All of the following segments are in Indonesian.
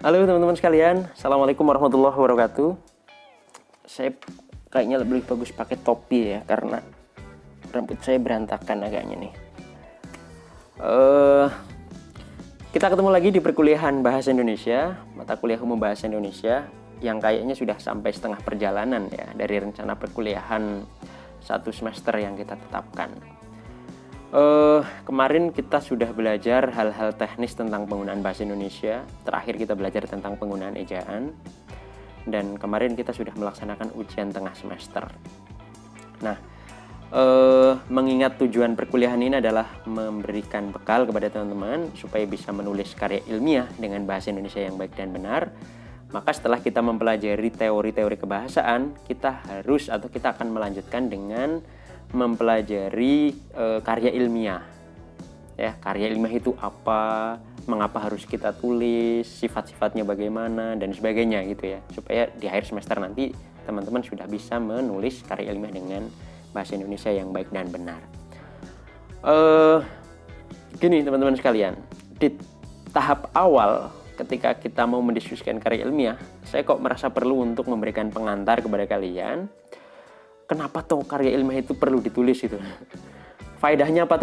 Halo teman-teman sekalian, Assalamualaikum warahmatullahi wabarakatuh. Saya kayaknya lebih bagus pakai topi ya, karena rambut saya berantakan agaknya nih. Kita ketemu lagi di perkuliahan Bahasa Indonesia, mata kuliah umum Bahasa Indonesia, yang kayaknya sudah sampai setengah perjalanan ya, dari rencana perkuliahan 1 semester yang kita tetapkan. Kemarin kita sudah belajar hal-hal teknis tentang penggunaan bahasa Indonesia. Terakhir kita belajar tentang penggunaan ejaan. Dan kemarin kita sudah melaksanakan ujian tengah semester. Nah, mengingat tujuan perkuliahan ini adalah memberikan bekal kepada teman-teman supaya bisa menulis karya ilmiah dengan bahasa Indonesia yang baik dan benar. Maka setelah kita mempelajari teori-teori kebahasaan, kita akan melanjutkan dengan mempelajari karya ilmiah. Ya, karya ilmiah itu apa, mengapa harus kita tulis, sifat-sifatnya bagaimana dan sebagainya gitu ya. Supaya di akhir semester nanti teman-teman sudah bisa menulis karya ilmiah dengan bahasa Indonesia yang baik dan benar. Gini teman-teman sekalian, di tahap awal ketika kita mau mendiskusikan karya ilmiah, saya kok merasa perlu untuk memberikan pengantar kepada kalian. Kenapa tuh karya ilmiah itu perlu ditulis itu? Faedahnya apa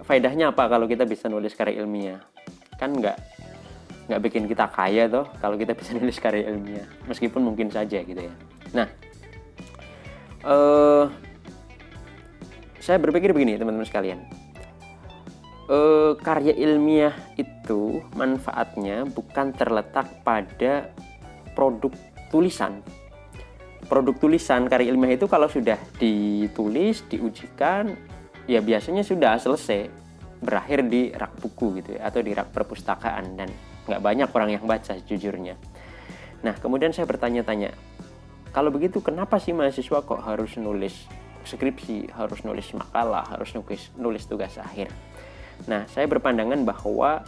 faedahnya apa kalau kita bisa nulis karya ilmiah? Kan nggak bikin kita kaya toh kalau kita bisa nulis karya ilmiah, meskipun mungkin saja gitu ya. Nah, saya berpikir begini teman-teman sekalian. Karya ilmiah itu manfaatnya bukan terletak pada produk tulisan. Produk tulisan karya ilmiah itu kalau sudah ditulis, diujikan, ya biasanya sudah selesai, berakhir di rak buku gitu ya, atau di rak perpustakaan, dan nggak banyak orang yang baca jujurnya. Nah, kemudian saya bertanya-tanya, kalau begitu kenapa sih mahasiswa kok harus nulis skripsi, harus nulis makalah, harus nulis tugas akhir? Nah, saya berpandangan bahwa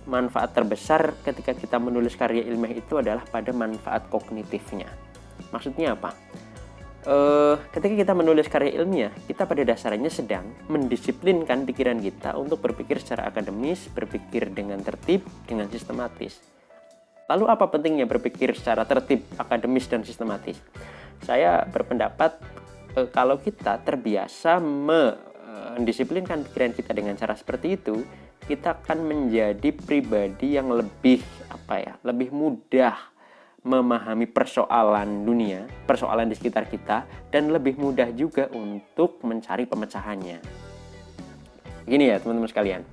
manfaat terbesar ketika kita menulis karya ilmiah itu adalah pada manfaat kognitifnya. Maksudnya apa? Ketika kita menulis karya ilmiah, kita pada dasarnya sedang mendisiplinkan pikiran kita untuk berpikir secara akademis, berpikir dengan tertib, dengan sistematis. Lalu apa pentingnya berpikir secara tertib, akademis, dan sistematis? Saya berpendapat kalau kita terbiasa mendisiplinkan pikiran kita dengan cara seperti itu, kita akan menjadi pribadi yang lebih mudah memahami persoalan dunia, persoalan di sekitar kita, dan lebih mudah juga untuk mencari pemecahannya. Gini ya teman-teman sekalian,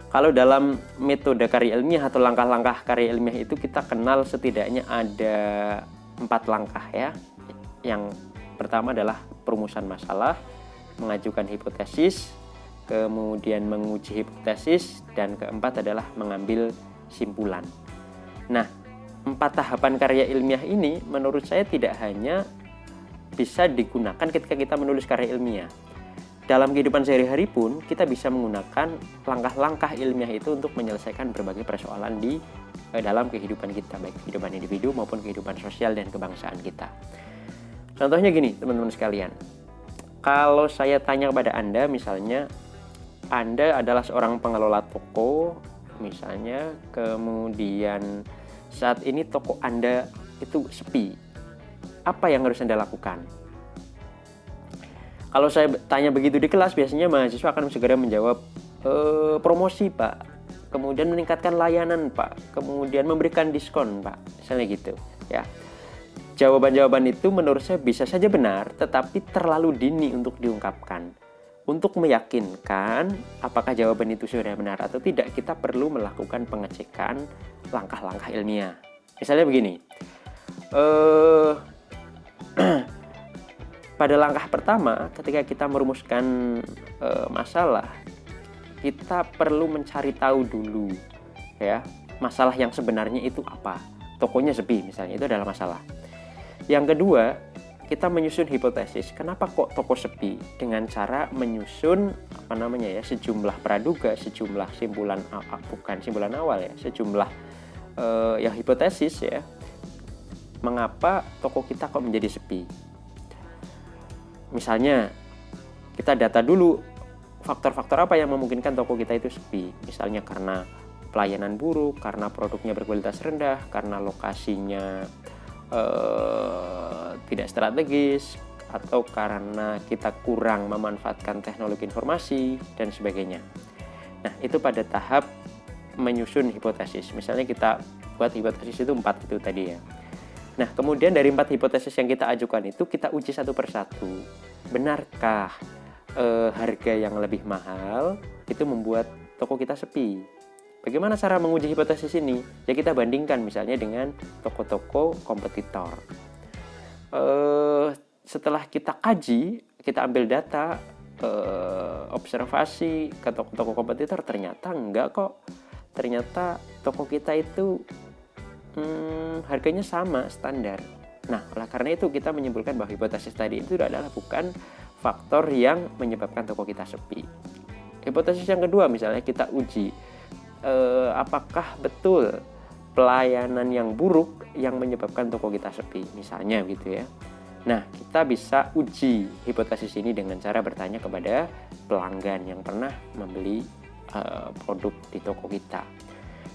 kalau dalam metode karya ilmiah atau langkah-langkah karya ilmiah itu kita kenal setidaknya ada 4 langkah ya. Yang pertama adalah perumusan masalah, mengajukan hipotesis, kemudian menguji hipotesis, dan keempat adalah mengambil simpulan. Nah, 4 tahapan karya ilmiah ini menurut saya tidak hanya bisa digunakan ketika kita menulis karya ilmiah. Dalam kehidupan sehari-hari pun kita bisa menggunakan langkah-langkah ilmiah itu untuk menyelesaikan berbagai persoalan di dalam kehidupan kita, baik kehidupan individu maupun kehidupan sosial dan kebangsaan kita. Contohnya gini teman-teman sekalian, kalau saya tanya kepada Anda, misalnya Anda adalah seorang pengelola toko misalnya, kemudian saat ini toko Anda itu sepi. Apa yang harus Anda lakukan? Kalau saya tanya begitu di kelas, biasanya mahasiswa akan segera menjawab, promosi Pak, kemudian meningkatkan layanan Pak, kemudian memberikan diskon Pak, misalnya gitu ya. Jawaban-jawaban itu menurut saya bisa saja benar, tetapi terlalu dini untuk diungkapkan. Untuk meyakinkan apakah jawaban itu sudah benar atau tidak, kita perlu melakukan pengecekan langkah-langkah ilmiah. Misalnya begini, pada langkah pertama ketika kita merumuskan masalah, kita perlu mencari tahu dulu ya, masalah yang sebenarnya itu apa. Tokonya sepi misalnya, itu adalah masalah. Yang kedua, kita menyusun hipotesis. Kenapa kok toko sepi? Dengan cara menyusun sejumlah praduga, sejumlah simpulan awal ya, sejumlah hipotesis ya. Mengapa toko kita kok menjadi sepi? Misalnya kita data dulu faktor-faktor apa yang memungkinkan toko kita itu sepi. Misalnya karena pelayanan buruk, karena produknya berkualitas rendah, karena lokasinya tidak strategis, atau karena kita kurang memanfaatkan teknologi informasi dan sebagainya. Nah, itu pada tahap menyusun hipotesis. Misalnya kita buat hipotesis itu 4 itu tadi ya. Nah, kemudian dari 4 hipotesis yang kita ajukan itu kita uji satu persatu. Benarkah harga yang lebih mahal itu membuat toko kita sepi? Bagaimana cara menguji hipotesis ini? Ya kita bandingkan misalnya dengan toko-toko kompetitor. Setelah kita kaji, kita ambil data, observasi ke toko-toko kompetitor, ternyata enggak kok. Ternyata toko kita itu harganya sama, standar. Nah, oleh karena itu kita menyimpulkan bahwa hipotesis tadi itu adalah bukan faktor yang menyebabkan toko kita sepi. Hipotesis yang kedua, misalnya kita uji apakah betul pelayanan yang buruk yang menyebabkan toko kita sepi, misalnya gitu ya. Nah, kita bisa uji hipotesis ini dengan cara bertanya kepada pelanggan yang pernah membeli produk di toko kita.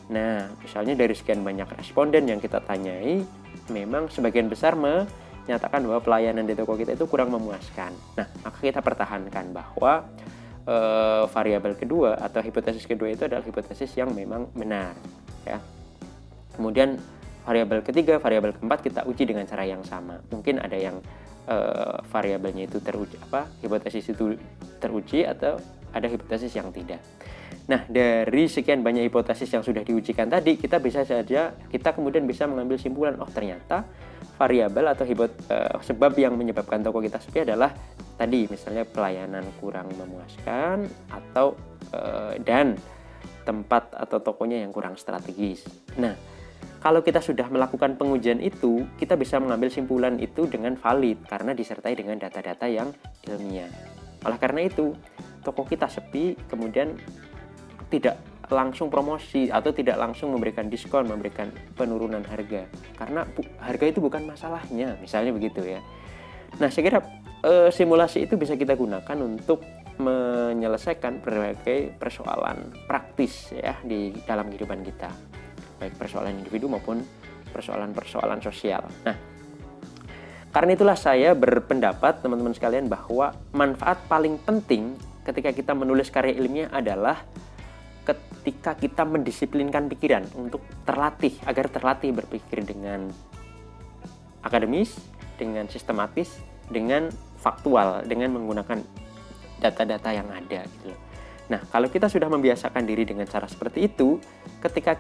Nah, misalnya dari sekian banyak responden yang kita tanyai, memang sebagian besar menyatakan bahwa pelayanan di toko kita itu kurang memuaskan. Nah, maka kita pertahankan bahwa variabel kedua atau hipotesis kedua itu adalah hipotesis yang memang benar, ya. Kemudian variabel ketiga, variabel keempat kita uji dengan cara yang sama. Mungkin ada yang variabelnya itu teruji, hipotesis itu teruji, atau ada hipotesis yang tidak. Nah, dari sekian banyak hipotesis yang sudah diujikan tadi, kita kemudian bisa mengambil simpulan, oh ternyata variabel atau sebab yang menyebabkan toko kita sepi adalah tadi, misalnya pelayanan kurang memuaskan, atau dan tempat atau tokonya yang kurang strategis. Nah, kalau kita sudah melakukan pengujian itu, kita bisa mengambil simpulan itu dengan valid karena disertai dengan data-data yang ilmiah. Oleh karena itu, toko kita sepi, kemudian tidak langsung promosi atau tidak langsung memberikan diskon, memberikan penurunan harga. Karena harga itu bukan masalahnya, misalnya begitu ya. Nah, saya kira simulasi itu bisa kita gunakan untuk menyelesaikan berbagai persoalan praktis ya di dalam kehidupan kita. Baik persoalan individu maupun persoalan-persoalan sosial. Nah, karena itulah saya berpendapat teman-teman sekalian bahwa manfaat paling penting ketika kita menulis karya ilmiah adalah ketika kita mendisiplinkan pikiran untuk agar terlatih berpikir dengan akademis, dengan sistematis, dengan faktual, dengan menggunakan data-data yang ada gitu loh. Nah, kalau kita sudah membiasakan diri dengan cara seperti itu, ketika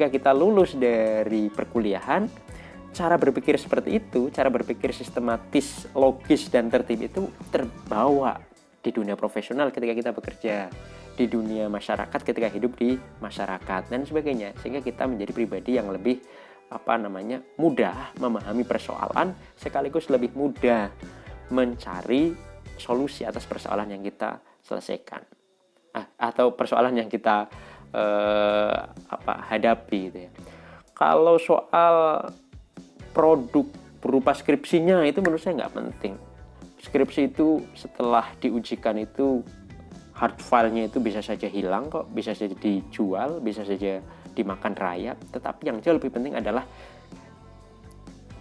kita lulus dari perkuliahan, cara berpikir seperti itu, cara berpikir sistematis, logis, dan tertib itu terbawa di dunia profesional ketika kita bekerja, di dunia masyarakat ketika hidup di masyarakat, dan sebagainya. Sehingga kita menjadi pribadi yang lebih mudah memahami persoalan, sekaligus lebih mudah mencari solusi atas persoalan yang kita selesaikan atau persoalan yang kita hadapi gitu ya. Kalau soal produk berupa skripsinya itu menurut saya nggak penting. Skripsi itu setelah diujikan itu hard file-nya itu bisa saja hilang kok, bisa saja dijual, bisa saja dimakan rayap. Tetapi yang jauh lebih penting adalah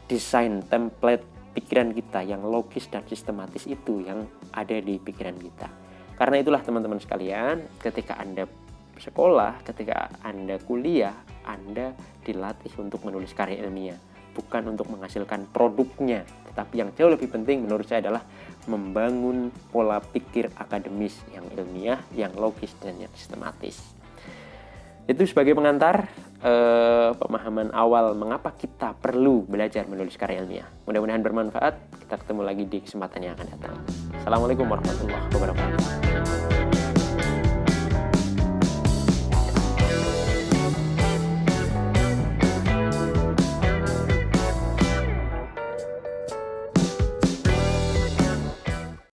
desain template pikiran kita yang logis dan sistematis itu yang ada di pikiran kita. Karena itulah teman-teman sekalian, ketika Anda sekolah, ketika Anda kuliah, Anda dilatih untuk menulis karya ilmiah, bukan untuk menghasilkan produknya. Tetapi yang jauh lebih penting menurut saya adalah membangun pola pikir akademis yang ilmiah, yang logis, dan yang sistematis. Itu sebagai pengantar pemahaman awal mengapa kita perlu belajar menulis karya ilmiah. Mudah-mudahan bermanfaat. Kita ketemu lagi di kesempatan yang akan datang. Assalamualaikum warahmatullahi wabarakatuh.